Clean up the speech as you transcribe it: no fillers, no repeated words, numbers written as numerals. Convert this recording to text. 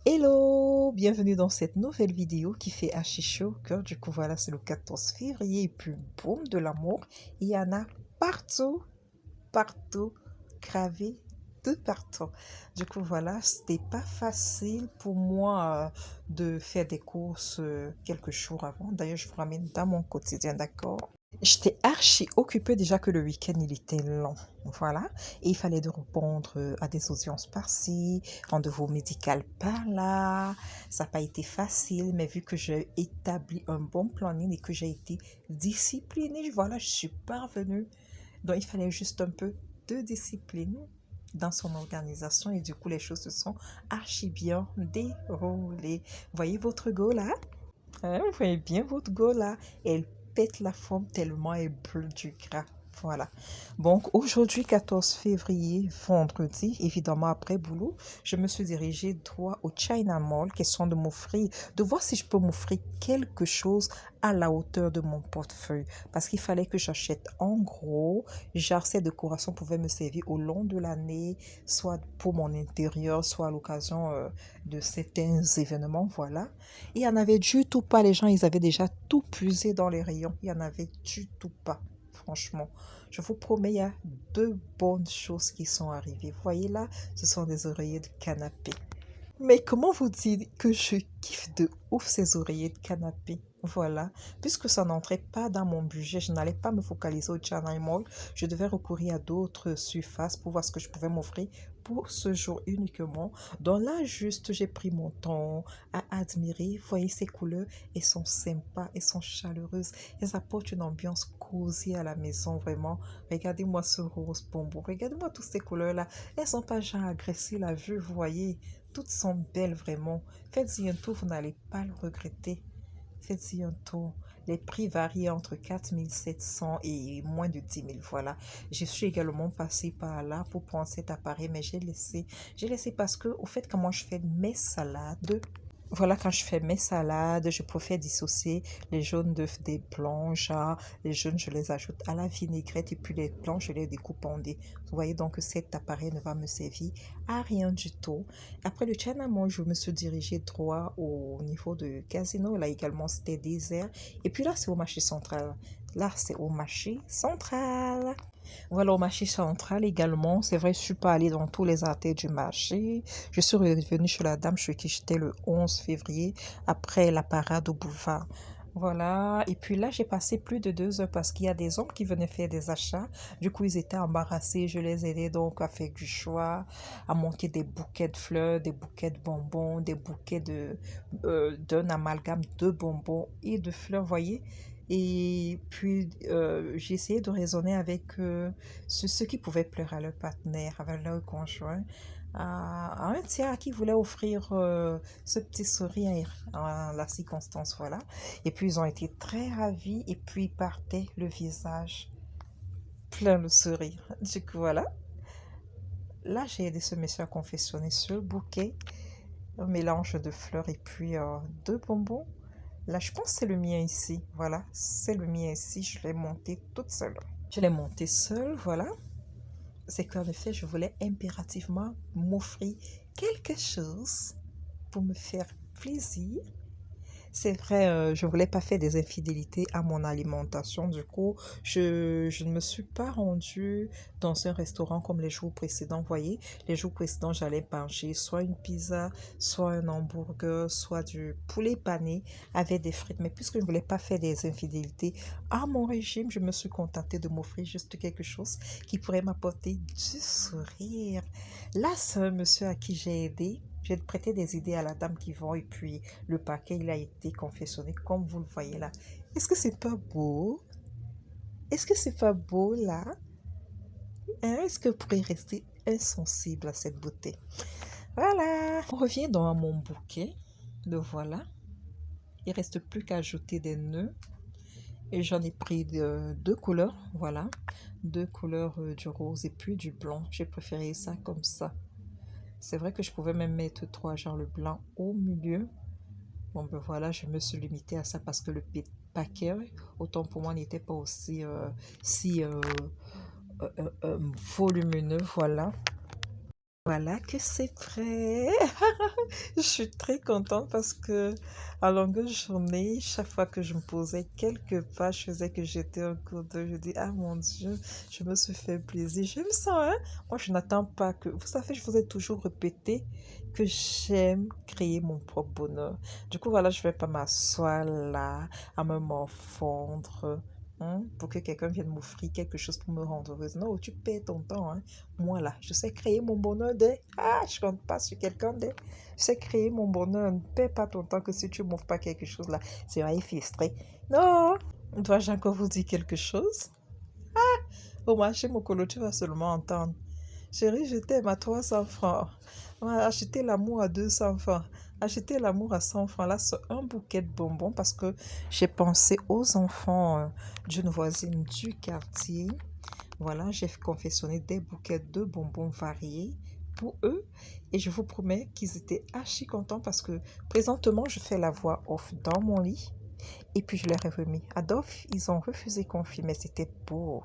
Hello, bienvenue dans cette nouvelle vidéo qui fait archi chaud au cœur. Du coup, voilà, c'est le 14 février et puis boum, de l'amour. Il y en a partout, partout, gravé de partout. Du coup, voilà, c'était pas facile pour moi de faire des courses quelques jours avant. D'ailleurs, je vous ramène dans mon quotidien, d'accord? J'étais archi occupée déjà que le week-end il était long, voilà. Et il fallait de répondre à des audiences par-ci, rendez-vous médical par-là. Ça n'a pas été facile, mais vu que j'ai établi un bon planning et que j'ai été disciplinée, voilà, je suis parvenue. Donc il fallait juste un peu de discipline dans son organisation et du coup les choses se sont archi bien déroulées. Voyez votre go là? Hein, vous voyez bien votre go là, elle pète la forme tellement elle brûle du gras. Voilà. Donc aujourd'hui, 14 février, vendredi, évidemment après boulot, je me suis dirigée droit au China Mall, question de m'offrir, de voir si je peux m'offrir quelque chose à la hauteur de mon portefeuille. Parce qu'il fallait que j'achète en gros, genre ces décorations pouvaient me servir au long de l'année, soit pour mon intérieur, soit à l'occasion de certains événements, voilà. Il y en avait du tout pas. Les gens, ils avaient déjà tout puisé dans les rayons. Il y en avait du tout pas. Franchement, je vous promets, il y a deux bonnes choses qui sont arrivées. Vous voyez là, ce sont des oreillers de canapé. Mais comment vous dire que je kiffe de ouf ces oreillers de canapé? Voilà, puisque ça n'entrait pas dans mon budget, je n'allais pas me focaliser au China Mall, je devais recourir à d'autres surfaces pour voir ce que je pouvais m'offrir pour ce jour uniquement. Donc là, juste, j'ai pris mon temps à admirer. Voyez ces couleurs, elles sont sympas, elles sont chaleureuses, elles apportent une ambiance cosy à la maison, vraiment. Regardez-moi ce rose bonbon, regardez-moi toutes ces couleurs-là, elles sont pas genre agressées la vue, vous voyez. Toutes sont belles vraiment. Faites-y un tour, vous n'allez pas le regretter. Faites-y un tour. Les prix varient entre 4 700 et moins de 10 000. Voilà. Je suis également passée par là pour prendre cet appareil, mais j'ai laissé. J'ai laissé parce que, au fait, comment je fais mes salades, voilà, quand je fais mes salades, je préfère dissocier les jaunes d'œufs des blancs. Genre, les jaunes, je les ajoute à la vinaigrette et puis les blancs, je les découpe en dés. Vous voyez donc que cet appareil ne va me servir à rien du tout. Après le China Mall, je me suis dirigée droit au niveau de Casino. Là également, c'était désert. Et puis là, c'est au marché central. Là, c'est au marché central. Voilà, au marché central également. C'est vrai, je suis pas allée dans tous les artères du marché. Je suis revenue chez la dame chez qui j'étais le 11 février après la parade au boulevard. Voilà, et puis là, j'ai passé plus de 2 heures parce qu'il y a des hommes qui venaient faire des achats. Du coup, ils étaient embarrassés. Je les aidais donc à faire du choix, à monter des bouquets de fleurs, des bouquets de bonbons, des bouquets d'un amalgame de bonbons et de fleurs, voyez. Et puis, j'ai essayé de raisonner avec ceux qui pouvaient plaire à leur partenaire, avec leur conjoint, à un tiers qui voulait offrir ce petit sourire en la circonstance, voilà. Et puis, ils ont été très ravis et puis ils partaient le visage plein de sourire. Du coup, voilà. Là, j'ai aidé ce monsieur à confectionner ce bouquet, un mélange de fleurs et puis de bonbons. Là, je pense que c'est le mien ici. Voilà, c'est le mien ici. Je l'ai monté toute seule. Je l'ai monté seule, voilà. C'est qu'en effet, je voulais impérativement m'offrir quelque chose pour me faire plaisir. C'est vrai, je ne voulais pas faire des infidélités à mon alimentation. Du coup, je ne me suis pas rendue dans un restaurant comme les jours précédents. Vous voyez, les jours précédents, j'allais manger soit une pizza, soit un hamburger, soit du poulet pané avec des frites. Mais puisque je ne voulais pas faire des infidélités à mon régime, je me suis contentée de m'offrir juste quelque chose qui pourrait m'apporter du sourire. Là, c'est un monsieur à qui j'ai aidé. J'ai prêté des idées à la dame qui vend et puis le paquet, il a été confectionné comme vous le voyez là. Est-ce que c'est pas beau? Est-ce que c'est pas beau là? Hein? Est-ce que vous pourrez rester insensible à cette beauté? Voilà. On revient dans mon bouquet. Le voilà. Il reste plus qu'à ajouter des nœuds. Et j'en ai pris deux couleurs. Voilà. Deux couleurs du rose et puis du blanc. J'ai préféré ça comme ça. C'est vrai que je pouvais même mettre trois, genre le blanc au milieu. Bon, ben voilà, je me suis limitée à ça parce que le paquet, autant pour moi, n'était pas aussi si volumineux. Voilà. Voilà que c'est prêt. Je suis très contente parce que à longueur de journée, chaque fois que je me posais quelque part, je faisais que j'étais en cours d'eau. Je dis, ah mon Dieu, je me suis fait plaisir. J'aime ça, hein? Moi, je n'attends pas que... Vous savez, je vous ai toujours répété que j'aime créer mon propre bonheur. Du coup, voilà, je vais pas m'asseoir là, à me morfondre. Pour que quelqu'un vienne m'offrir quelque chose pour me rendre heureuse. Non, tu perds ton temps, hein. Moi là, je sais créer mon bonheur dès... Ah, je compte pas sur quelqu'un dès... Je sais créer mon bonheur. Ne perds pas ton temps que si tu m'offres pas quelque chose là, c'est vrai, frustré. Non, dois-je encore vous dire quelque chose? Au marché, mon colo, tu vas seulement entendre. Chérie, je t'aime à 300 francs. Ouais, acheter l'amour à 200 francs. Acheter l'amour à 100 francs. Là, c'est un bouquet de bonbons parce que j'ai pensé aux enfants d'une voisine du quartier. Voilà, j'ai confectionné des bouquets de bonbons variés pour eux et je vous promets qu'ils étaient archi contents parce que présentement, je fais la voix off dans mon lit et puis je leur ai remis. Adolphe, ils ont refusé qu'on filme, mais c'était beau.